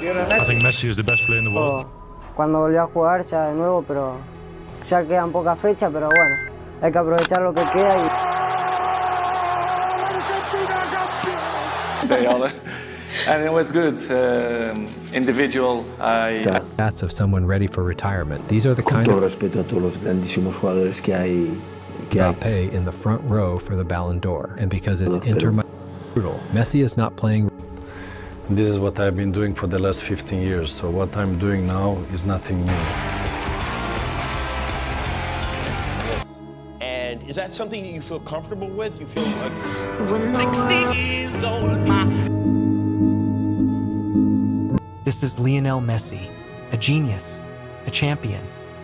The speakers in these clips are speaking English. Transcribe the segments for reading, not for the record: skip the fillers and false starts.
I think Messi is the best player in the world. Cuando volvió a jugar ya de nuevo, pero ya quedan pocas fechas, pero bueno, hay que aprovechar lo que queda y... And it was good. Individual. That's of someone ready for retirement. These are the kind of respeto a todos los grandísimos jugadores que hay. Mbappé in the front row for the Ballon d'Or, and because it's brutal, Messi is not playing. This is what I've been doing for the last 15 years. So what I'm doing now is nothing new. And is that something that you feel comfortable with? You feel like... This is Lionel Messi, a genius, a champion,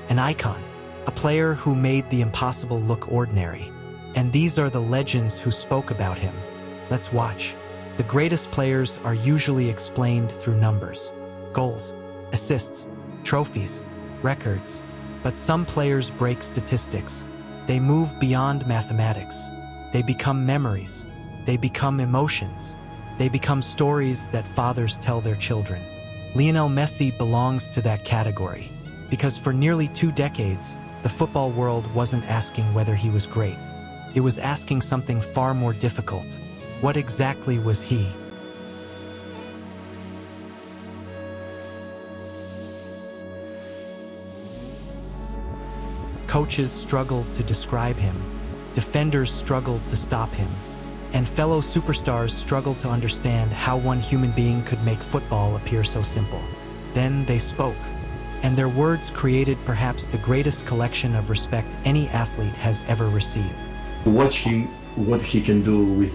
an icon, a player who made the impossible look ordinary. And these are the legends who spoke about him. Let's watch. The greatest players are usually explained through numbers, goals, assists, trophies, records. But some players break statistics. They move beyond mathematics. They become memories. They become emotions. They become stories that fathers tell their children. Lionel Messi belongs to that category, because for nearly 2 decades, the football world wasn't asking whether he was great. It was asking something far more difficult. What exactly was he? Coaches struggled to describe him, defenders struggled to stop him, and fellow superstars struggled to understand how one human being could make football appear so simple. Then they spoke, and their words created perhaps the greatest collection of respect any athlete has ever received. Watch him, what he can do with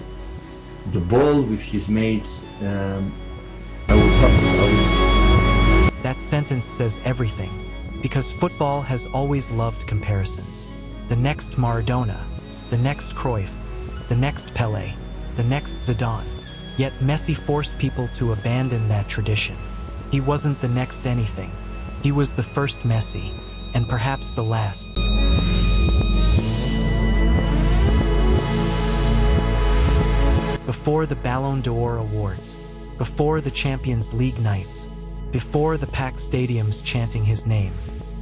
the ball, with his mates. That sentence says everything, because football has always loved comparisons. The next Maradona, the next Cruyff, the next Pelé, the next Zidane. Yet Messi forced people to abandon that tradition. He wasn't the next anything. He was the first Messi, and perhaps the last. Before the Ballon d'Or awards, before the Champions League nights, before the packed stadiums chanting his name,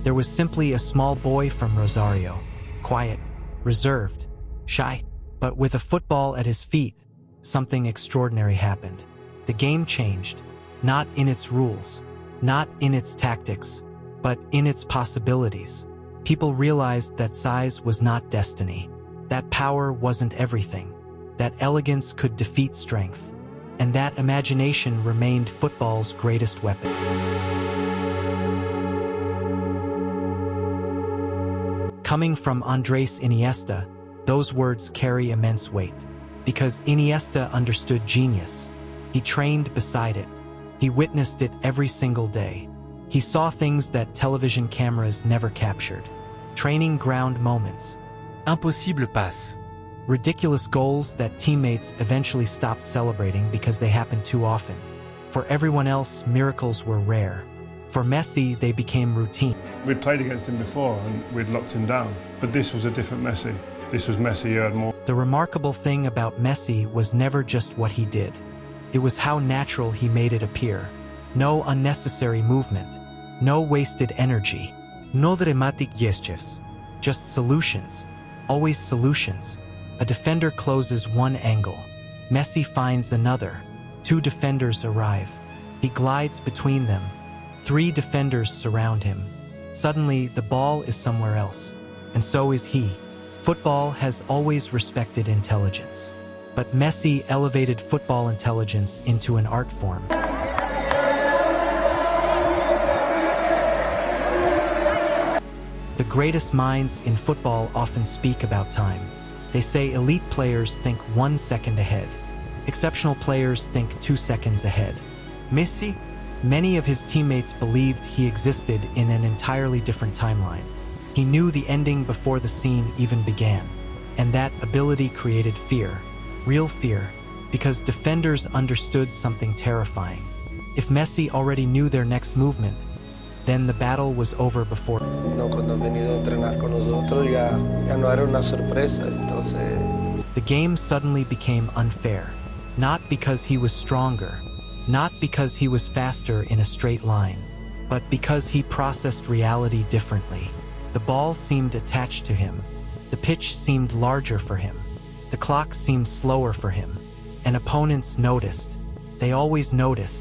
there was simply a small boy from Rosario, quiet, reserved, shy. But with a football at his feet, something extraordinary happened. The game changed, not in its rules, not in its tactics, but in its possibilities. People realized that size was not destiny, that power wasn't everything, that elegance could defeat strength, and that imagination remained football's greatest weapon. Coming from Andrés Iniesta, those words carry immense weight, because Iniesta understood genius. He trained beside it. He witnessed it every single day. He saw things that television cameras never captured. Training ground moments. Impossible passe. Ridiculous goals that teammates eventually stopped celebrating because they happened too often. For everyone else, miracles were rare. For Messi, they became routine. We'd played against him before and we'd locked him down, but this was a different Messi. This was Messi who had more. The remarkable thing about Messi was never just what he did. It was how natural he made it appear. No unnecessary movement. No wasted energy. No dramatic gestures. Just solutions. Always solutions. A defender closes one angle. Messi finds another. 2 defenders arrive. He glides between them. 3 defenders surround him. Suddenly, the ball is somewhere else. And so is he. Football has always respected intelligence, but Messi elevated football intelligence into an art form. The greatest minds in football often speak about time. They say elite players think 1 second ahead. Exceptional players think 2 seconds ahead. Messi? Many of his teammates believed he existed in an entirely different timeline. He knew the ending before the scene even began, and that ability created fear, real fear, because defenders understood something terrifying. If Messi already knew their next movement, then the battle was over before. Cuando han venido a entrenar con nosotros ya no era una sorpresa, entonces. The game suddenly became unfair, not because he was stronger, not because he was faster in a straight line, but because he processed reality differently. The ball seemed attached to him. The pitch seemed larger for him. The clock seemed slower for him. And opponents noticed. They always noticed.